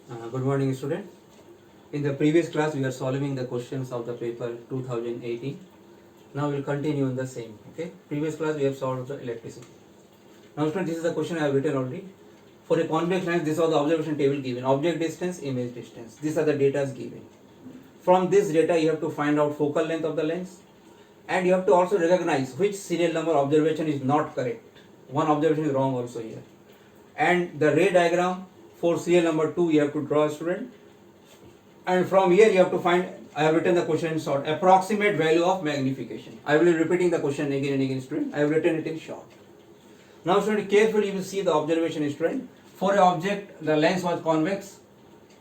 Good morning, student. In the previous class, we are solving the questions of the paper 2018. Now we'll continue in the same. Okay. Previous class we have solved the electricity. Now, student, this is the question I have written already. For a convex lens, this was the observation table given: object distance, image distance. These are the data given. From this data, you have to find out focal length of the lens, and you have to also recognize which serial number observation is not correct. One observation is wrong also here. And the ray diagram for serial number 2 you have to draw, student. And from here you have to find, I have written the question in short, approximate value of magnification. I will be repeating the question again and again, student. I have written it in short. Now, student, carefully you will see the observation, student. For an object, the lens was convex.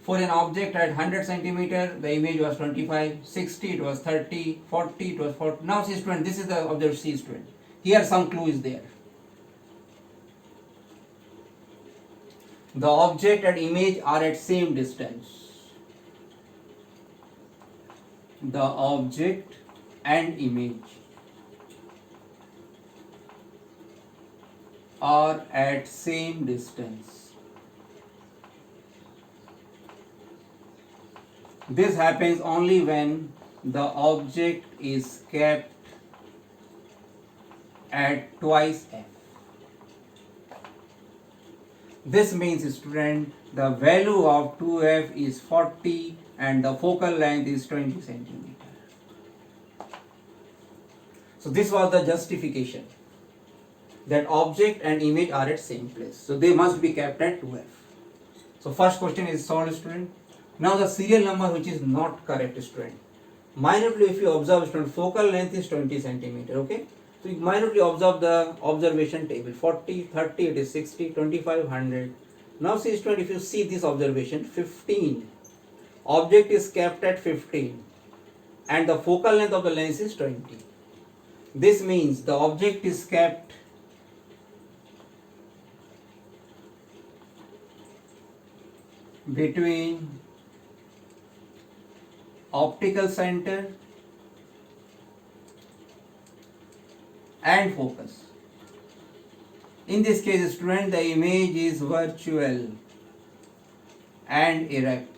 For an object at 100 centimeter, the image was 25, 60 it was 30, 40 it was 40. Now, see, student, this is the observation, see, student. Here some clue is there. The object and image are at same distance. The object and image are at same distance. This happens only when the object is kept at twice f. This means, student, the value of 2f is 40 and the focal length is 20 centimeter. So this was the justification, that object and image are at same place. So they must be kept at 2f. So first question is solved, student. Now the serial number which is not correct, student. Minutely if you observe, student, focal length is 20 centimeter, okay? So you minutely observe the observation table, 40, 30, it is 60, 25, 100. Now see, student, if you see this observation, 15. Object is kept at 15 and the focal length of the lens is 20. This means the object is kept between optical center and focus. In this case, student, the image is virtual and erect,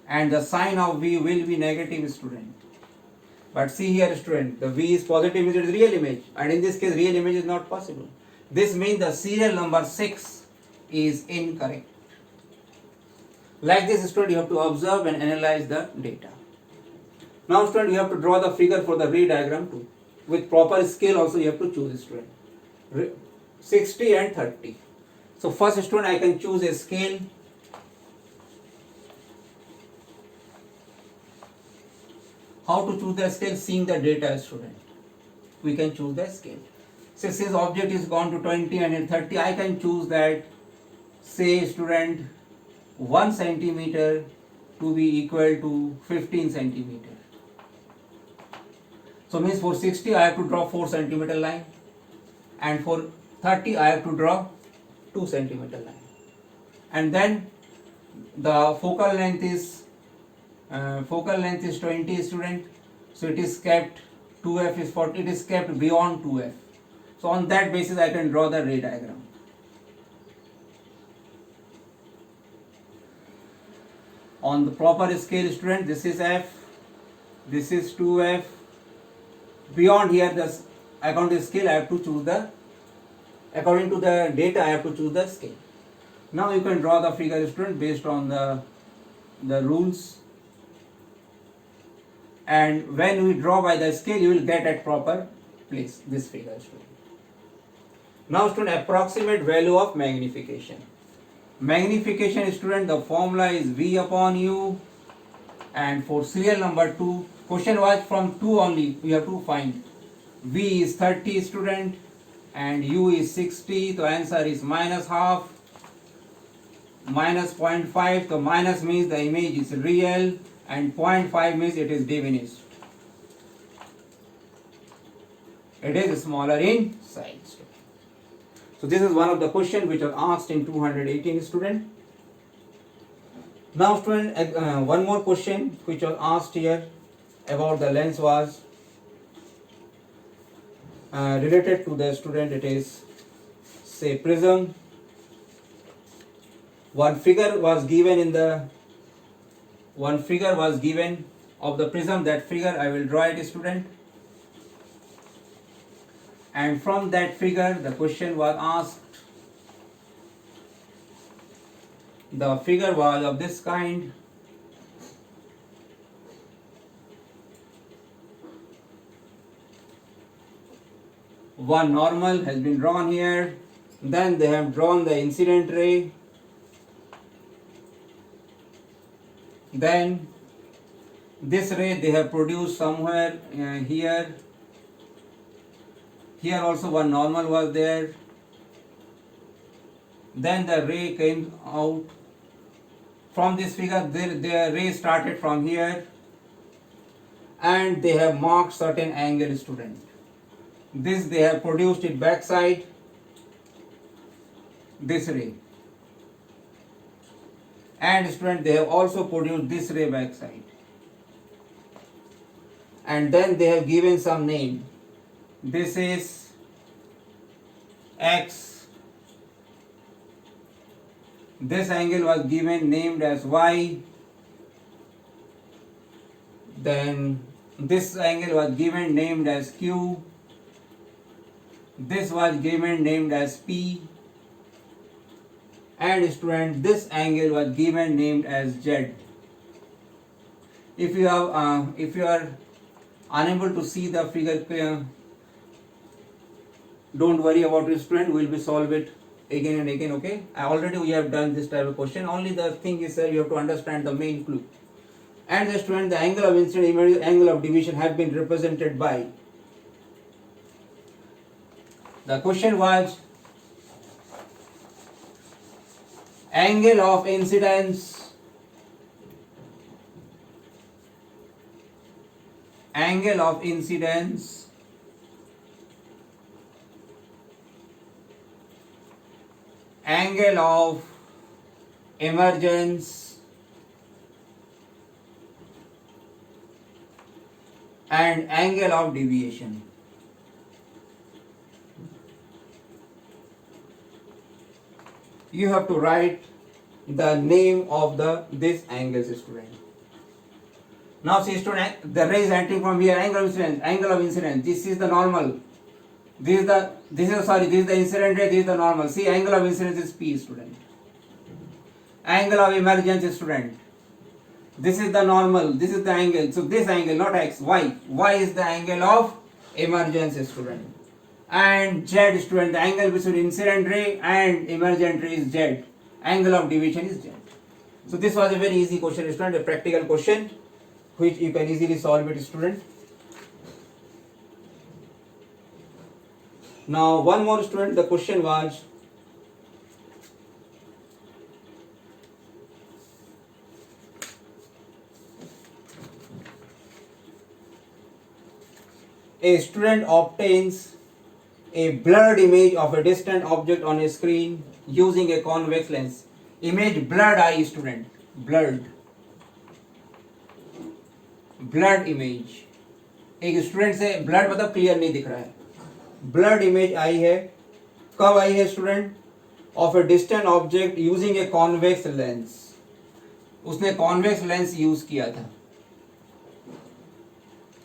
and the sign of V will be negative, student. But see here, student, the V is positive, it is real image, and in this case real image is not possible. This means the serial number 6 is incorrect. Like this, student, you have to observe and analyze the data. Now, student, you have to draw the figure for the ray diagram too. With proper scale also you have to choose, student. 60 and 30. So first, student, I can choose a scale. How to choose the scale? Seeing the data, student. We can choose the scale. So since object is gone to 20 and 30, I can choose that, say, student, 1 centimeter to be equal to 15 centimeter. So means for 60 I have to draw 4 centimeter line, and for 30 I have to draw 2 centimeter line. And then the focal length is 20, student. So it is kept, 2f is 40, it is kept beyond 2f. So on that basis I can draw the ray diagram. On the proper scale, student, this is f, this is 2f. Beyond here, this according to the scale, I have to choose the, according to the data, I have to choose the scale. Now you can draw the figure, student, based on the rules. And when we draw by the scale, you will get at proper place this figure, student. Now, student, approximate value of magnification. Magnification, student, the formula is V upon U, and for serial number 2, question was from 2 only, we have to find. V is 30, student, and U is 60, the answer is minus half, minus 0.5, so minus means the image is real, and 0.5 means it is diminished. It is smaller in size. So this is one of the questions which are asked in 218, student. Now, student, one more question which was asked here about the lens was related to the student. It is, say, prism one figure was given of the prism. That figure I will draw it, student, and from that figure the question was asked. The figure was of this kind. One normal has been drawn here. Then they have drawn the incident ray. Then this ray they have produced somewhere here. Here also one normal was there. Then the ray came out from this figure. The ray started from here, and they have marked certain angle, student. This they have produced it backside, this ray, and student they have also produced this ray backside, and then they have given some name. This is X. This angle was given named as Y. Then this angle was given named as Q. This was given named as P. And student, this angle was given named as Z. If you are unable to see the figure clear, don't worry about it, student. We will be solve it again and again. Okay. Already we have done this type of question. Only the thing is that you have to understand the main clue. And the student, the angle of incident, angle of deviation have been represented by. The question was angle of incidence, angle of emergence, and angle of deviation. You have to write the name of this angles, student. Now see, student, the ray is entering from here. Angle of incidence. This is the normal. This is the incident ray. This is the normal. See, angle of incidence is P, student. Angle of emergence is, student. This is the normal. This is the angle. So this angle, not X, Y. Y is the angle of emergence, student. And Z, student, the angle between incident ray and emergent ray is Z. Angle of deviation is Z. So this was a very easy question, student, a practical question which you can easily solve it, student. Now one more, student, the question was a student obtains a blurred image of a distant object on a screen using a convex lens. Image blurred eye, student. Blurred image. एक student से blood मतलब clear नहीं दिख रहा है. Blurred image I है. कब आई है student? Of a distant object using a convex lens. उसने कॉन्वेक्स लेंस यूज किया था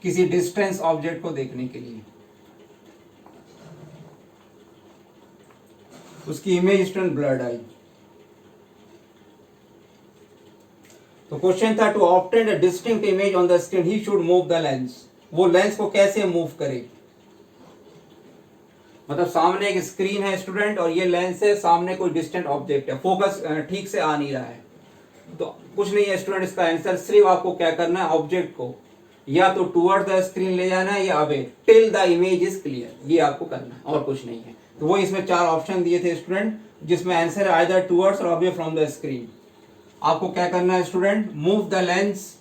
किसी डिस्टेंस ऑब्जेक्ट को देखने के लिए. उसकी इमेज स्टूडेंट ब्लर्ड आई. तो क्वेश्चन था, to obtain a distinct image on the screen he should move the lens. वो लेंस को कैसे मूव करे? मतलब सामने एक स्क्रीन है स्टूडेंट और ये लेंस है, सामने कोई डिस्टेंट ऑब्जेक्ट है, फोकस ठीक से आ नहीं रहा है. तो कुछ नहीं है स्टूडेंट, इसका आंसर सिर्फ आपको क्या करना है, ऑब्जेक्ट को या तो टुवर्ड द स्क्रीन ले जाना है या away till the image is clear. ये आपको करना है और कुछ नहीं है. तो वो इसमें 4 ऑप्शन दिए थे स्टूडेंट, जिसमें आंसर है आइदर टुवर्ड्स और अवे फ्रॉम द स्क्रीन. आपको क्या करना है student? Move the lens,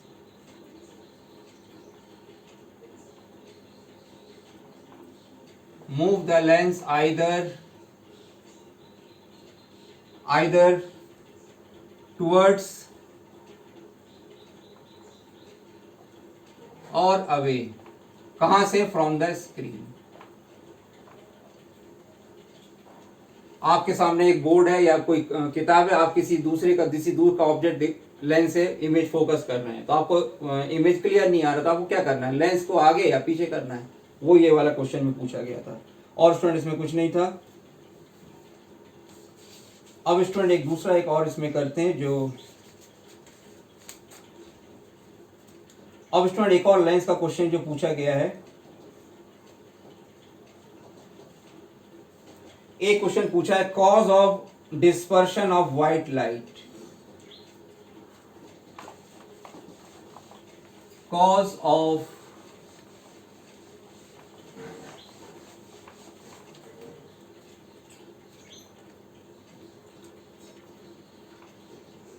either towards और अवे. कहां से? From the screen. आपके सामने एक बोर्ड है या कोई किताब है, आप किसी दूर का ऑब्जेक्ट लेंस से इमेज फोकस कर रहे हैं, तो आपको इमेज क्लियर नहीं आ रहा, तो आपको क्या करना है, लेंस को आगे या पीछे करना है, वो ये वाला क्वेश्चन में पूछा गया था। और स्टूडेंट इसमें कुछ नहीं था। अब स्टूडेंट एक दूसरा एक और इसमें करते हैं जो, अब स्टूडेंट एक और लेंस का क्वेश्चन जो पूछा गया है, एक क्वेश्चन पूछा है cause of dispersion of white light,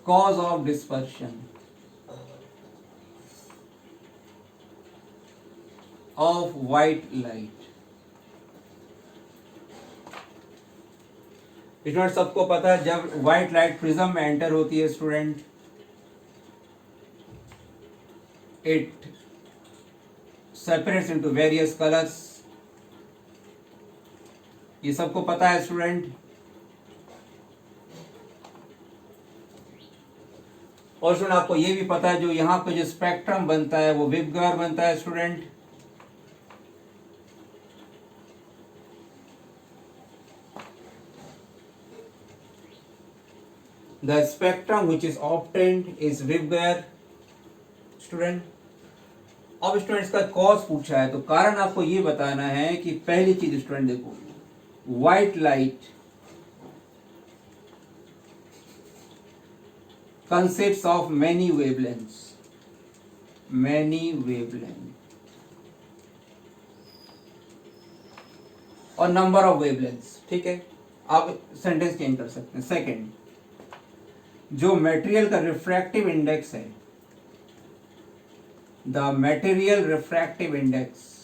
cause of dispersion of white light। Student सबको पता है जब व्हाइट लाइट प्रिज्म में एंटर होती है student, it separates into various colors, ये सबको पता है स्टूडेंट। और स्टूडेंट आपको ये भी पता है जो यहाँ पे जो स्पेक्ट्रम बनता है वो वेवगाइड बनता है student. The spectrum which is obtained is waveguide student. अब स्टूडेंट्स का कॉज पूछा है, तो कारण आपको ये बताना है कि पहली चीज स्टूडेंट देखो, white light consists of many wavelengths, और नंबर ऑफ wavelengths। ठीक है, आप सेंटेंस चेंज कर सकते हैं। सेकेंड, जो मटेरियल का रिफ्रैक्टिव इंडेक्स है, the material refractive index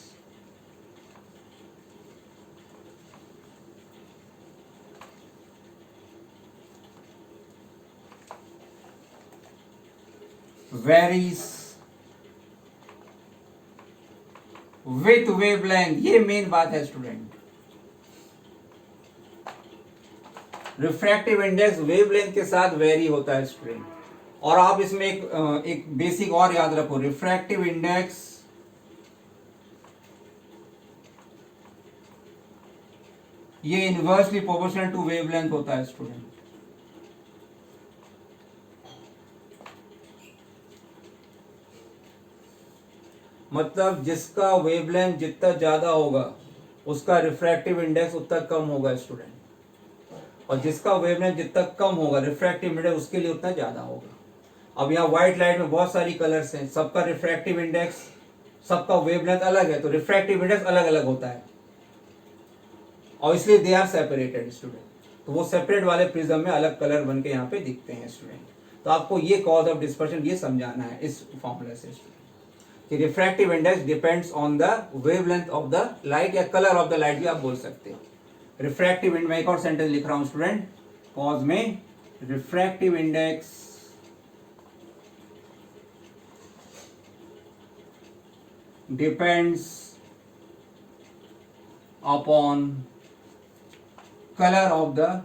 varies with wavelength। ये मेन बात है स्टूडेंट, रिफ्रैक्टिव इंडेक्स वेवलेंथ के साथ वेरी होता है स्टूडेंट। और आप इसमें एक बेसिक और याद रखो, रिफ्रैक्टिव इंडेक्स ये इनवर्सली प्रोपोर्शनल टू वेवलेंथ होता है स्टूडेंट। मतलब जिसका वेवलेंथ जितना ज्यादा होगा उसका रिफ्रैक्टिव इंडेक्स उतना कम होगा स्टूडेंट, और जिसका वेवलेंथ जितना कम होगा रिफ्रैक्टिव इंडेक्स उसके लिए उतना ज्यादा होगा। अब यहाँ व्हाइट लाइट में बहुत सारी कलर्स हैं, सबका रिफ्रैक्टिव इंडेक्स, सबका वेवलेंथ अलग है, तो रिफ्रैक्टिव इंडेक्स अलग अलग होता है, और इसलिए दे आर सेपरेटेड स्टूडेंट। तो वो सेपरेट वाले प्रिज्म में अलग कलर बन के यहाँ पे दिखते हैं स्टूडेंट। तो आपको ये कॉज ऑफ डिस्पर्शन ये समझाना है इस फॉर्मूला से कि refractive index depends on the wavelength of the light, या कलर ऑफ द लाइट भी आप बोल सकते हैं। रिफ्रैक्टिव इंडेक्स, मैं एक और सेंटेंस लिख रहा हूं स्टूडेंट, कॉज में refractive index depends upon colour of the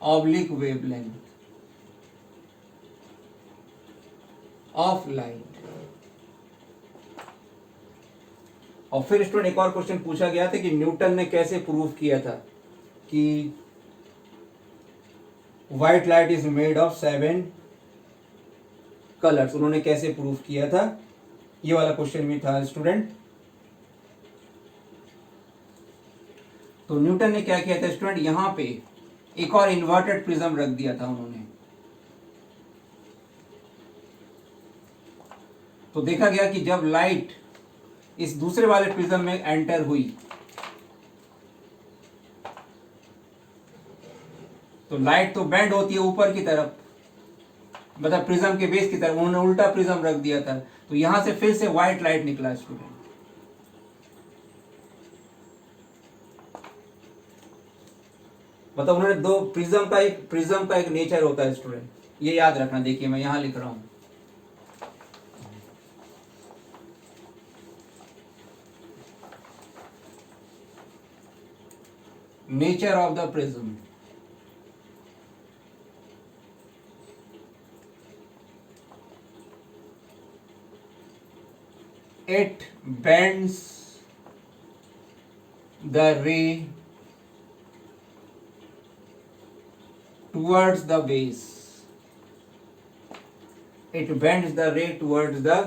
oblique wavelength of light. और फिर स्टूडेंट एक और क्वेश्चन पूछा गया था कि न्यूटन ने कैसे प्रूव किया था कि white light is made of 7 colours, उन्होंने कैसे प्रूव किया था, ये वाला क्वेश्चन भी था स्टूडेंट। तो न्यूटन ने क्या किया था स्टूडेंट, यहां पे एक और इन्वर्टेड प्रिज्म रख दिया था उन्होंने। तो देखा गया कि जब लाइट इस दूसरे वाले प्रिज्म में एंटर हुई तो लाइट तो बेंड होती है ऊपर की तरफ, मतलब प्रिज्म के बेस की तरफ, उन्होंने उल्टा प्रिज्म रख दिया था, तो यहां से फिर से व्हाइट लाइट निकला स्टूडेंट। मतलब उन्होंने दो प्रिज्म का एक नेचर होता है स्टूडेंट, ये याद रखना। देखिए मैं यहां लिख रहा हूं, nature of the prism. It bends the ray towards the base. It bends the ray towards the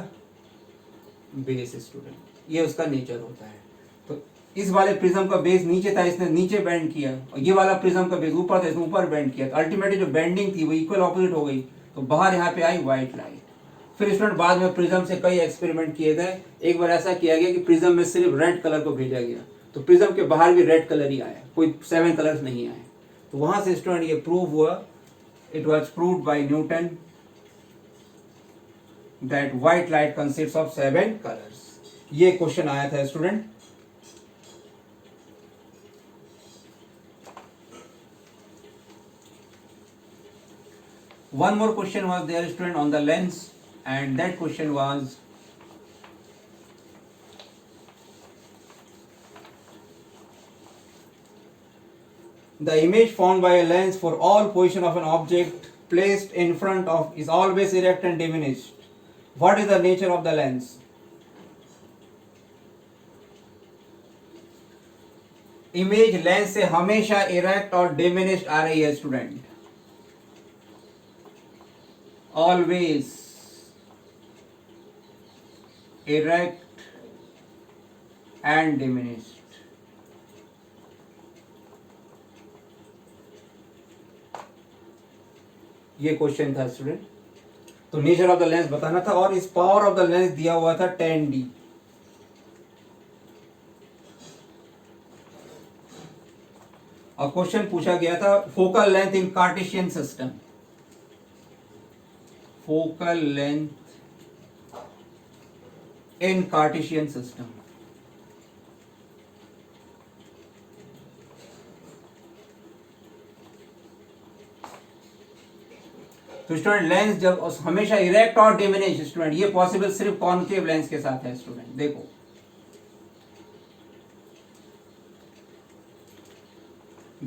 base, student. ये उसका नेचर होता है. तो इस वाले प्रिज्म का बेस नीचे था, इसने नीचे बेंड किया, और ये वाला प्रिज्म का बेस ऊपर था, इसने ऊपर बेंड किया. तो अल्टीमेटली जो बेंडिंग थी वो इक्वल ऑपोजिट हो गई. तो बाहर यहाँ पे आई व्हाइट लाइट. फिर स्टूडेंट बाद में प्रिज्म से कई एक्सपेरिमेंट किए गए. एक बार ऐसा किया गया कि प्रिज्म में सिर्फ रेड कलर को भेजा गया, तो प्रिज्म के बाहर भी रेड कलर ही आया, कोई 7 कलर्स नहीं आए. तो वहां से स्टूडेंट ये प्रूव हुआ, it was proved bye Newton that white light consists of 7 colours. ये क्वेश्चन आया था student. One more question was there, student, on the lens, and that question was the image formed by a lens for all position of an object placed in front of is always erect and diminished. What is the nature of the lens? Image lens से हमेशा erect और diminished आ रही है student. Always erect and diminished. ये question था student. तो nature of the lens बताना था, और इस पावर ऑफ द लेंस दिया हुआ था 10D. और क्वेश्चन पूछा गया था focal length in Cartesian system. Focal length in Cartesian system. तो स्टूडेंट लेंस जब हमेशा इरेक्ट और डिमिनिश, स्टूडेंट ये पॉसिबल सिर्फ कॉनकेव लेंस के साथ है स्टूडेंट. देखो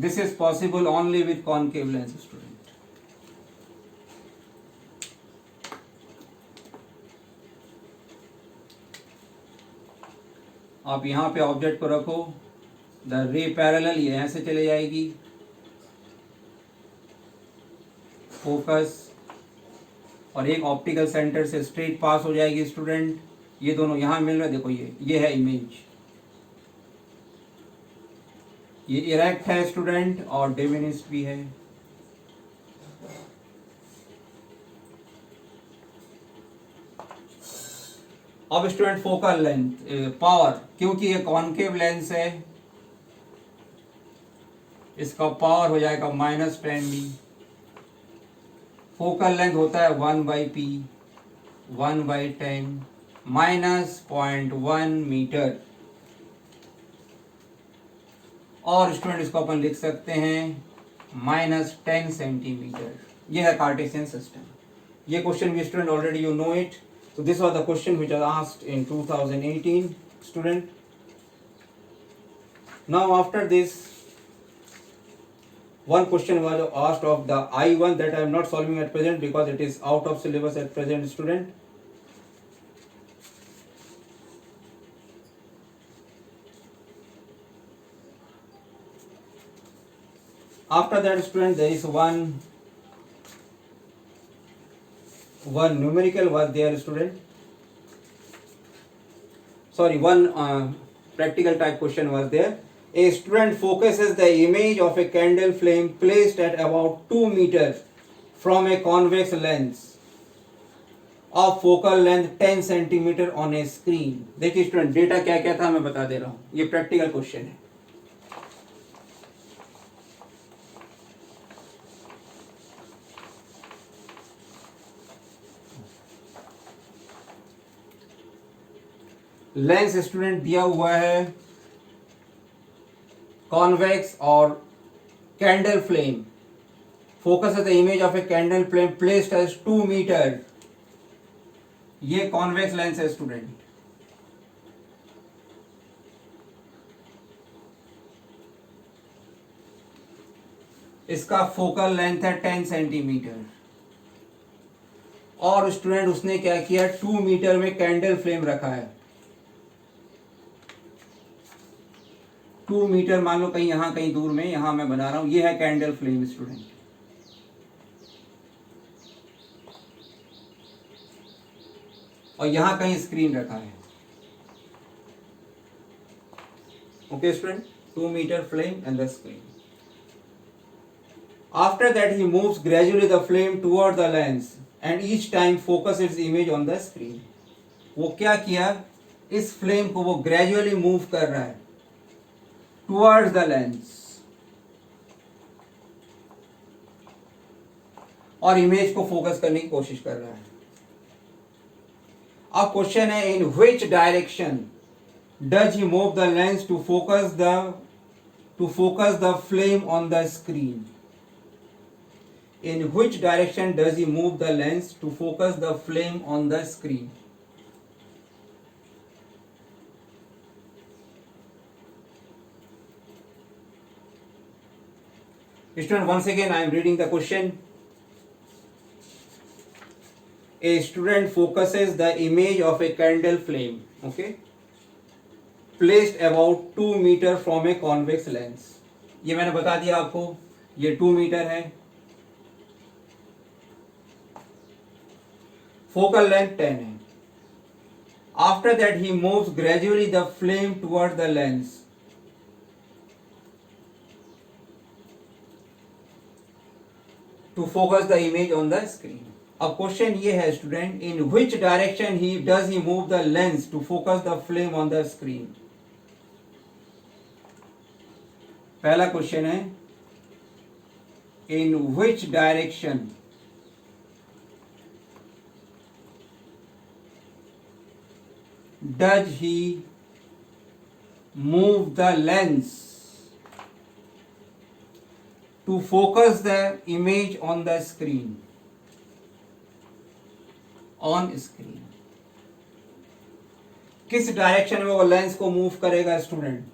this is possible only with concave lens student. आप यहाँ पे ऑब्जेक्ट को रखो, द रे पैरेलल ये ऐसे चले जाएगी, फोकस, और एक ऑप्टिकल सेंटर से स्ट्रेट पास हो जाएगी स्टूडेंट. ये दोनों यहाँ मिल रहे, देखो ये है इमेज. ये इरेक्ट है स्टूडेंट और डिमिनिश्ड भी है. अब स्टूडेंट फोकल लेंथ पावर, क्योंकि ये कॉनकेव लेंस है, इसका पावर हो जाएगा -10D. फोकल लेंथ होता है 1/p, 1/10, -0.1 मीटर. और स्टूडेंट इसको अपन लिख सकते हैं -10 सेंटीमीटर. ये है कार्टेशियन सिस्टम. ये क्वेश्चन भी student already you know it. So this was the question which was asked in 2018, student. Now after this, one question was asked of the I1 that I am not solving at present because it is out of syllabus at present, student. After that, student, there is one numerical was there, student. Sorry, one practical type question was there. A student focuses the image of a candle flame placed at about 2 meters from a convex lens of focal length 10 centimeter on a screen. देखिए student data क्या क्या था मैं बता दे रहा हूँ. ये प्रैक्टिकल क्वेश्चन है. लेंस स्टूडेंट दिया हुआ है कॉन्वेक्स और कैंडल फ्लेम. फोकस है the image of a candle flame placed as 2 metre. ये कॉन्वेक्स लेंस है स्टूडेंट. इसका फोकल लेंथ है 10 सेंटीमीटर, और स्टूडेंट उसने क्या किया, 2 मीटर में कैंडल फ्लेम रखा है। 2 मीटर मान लो कहीं यहाँ कहीं दूर में, यहाँ मैं बना रहा हूं, ये है कैंडल फ्लेम स्टूडेंट। और यहां कहीं स्क्रीन रखा है। Okay student, 2 metre flame and the screen. After that he moves gradually the flame toward the lens and each time focus its image on the screen. वो क्या किया, इस फ्लेम को वो ग्रेजुअली मूव कर रहा है टुवर्ड्स द लेंस, और इमेज को फोकस करने की कोशिश कर रहा है। अब क्वेश्चन है, in which direction does he move the lens to focus the flame on the screen. In which direction does he move the lens to focus the flame on the screen? Student, once again I am reading the question. A student focuses the image of a candle flame, okay, placed about 2 meter from a convex lens. ये मैंने बता दिया आपको, ये 2 metre है, focal length 10 है। After that he moves gradually the flame toward the lens to focus the image on the screen. अब question ये है student, in which direction he does he move the lens to focus the flame on the screen. पहला question है, in which direction does he move the lens to focus the image on the screen, किस direction में वो lens को move करेगा student,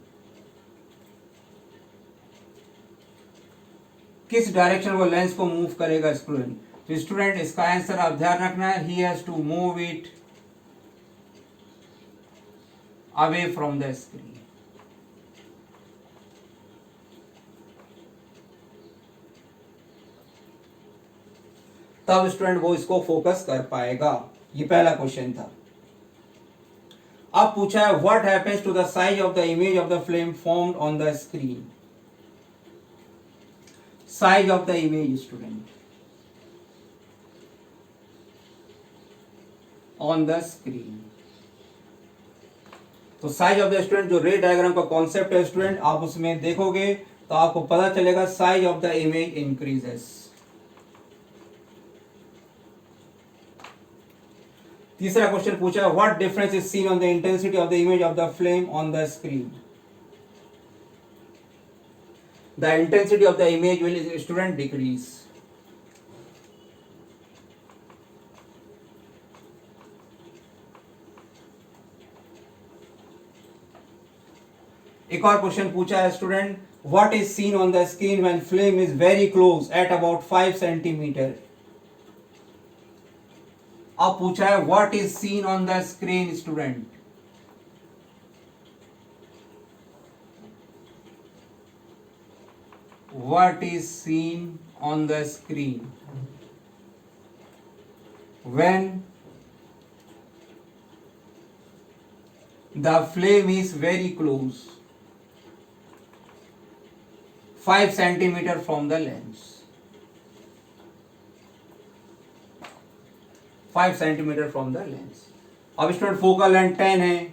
किस direction वो lens को मूव करेगा स्टूडेंट। तो स्टूडेंट इसका आंसर आप ध्यान रखना है, he has to move it away from the screen. तब स्टूडेंट वो इसको फोकस कर पाएगा। ये पहला क्वेश्चन था। अब पूछा है, what happens to the size of the image of the flame formed on the screen. Size of the image student on the screen. तो साइज ऑफ द स्टूडेंट, जो रे डायग्राम का कॉन्सेप्ट है student, आप उसमें देखोगे तो आपको पता चलेगा size of the image increases. तीसरा क्वेश्चन पूछा, what difference is seen on the intensity of the image of the flame on the screen. The intensity of the image will student decrease. एक और क्वेश्चन पूछा है student, what is seen on the screen when flame is very close at about 5 centimetre. अब पूछा है, what is seen on the screen student. What is seen on the screen when the flame is very close 5 centimetre from the lens. 5 centimetre from the lens. अब student focal length 10 है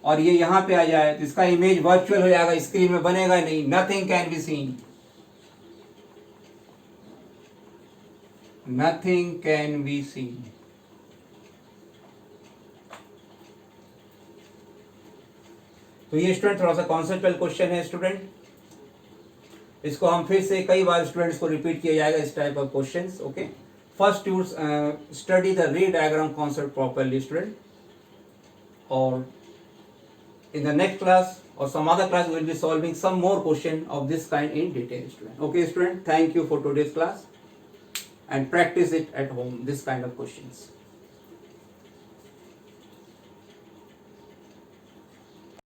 और ये यहां पे आ जाए तो इसका इमेज वर्चुअल हो जाएगा, स्क्रीन में बनेगा नहीं। Nothing can be seen, nothing can be seen. तो ये स्टूडेंट थोड़ा सा कॉन्सेप्चुअल क्वेश्चन है स्टूडेंट, इसको हम फिर से कई बार स्टूडेंट्स को रिपीट किया जाएगा इस type of questions. Okay, first you study the रे डायग्राम कॉन्सेप्ट प्रॉपरली स्टूडेंट, और In the next class or some other class, we will be solving some more question of this kind in detail, student. Okay, student, thank you for today's class and practice it at home, this kind of questions.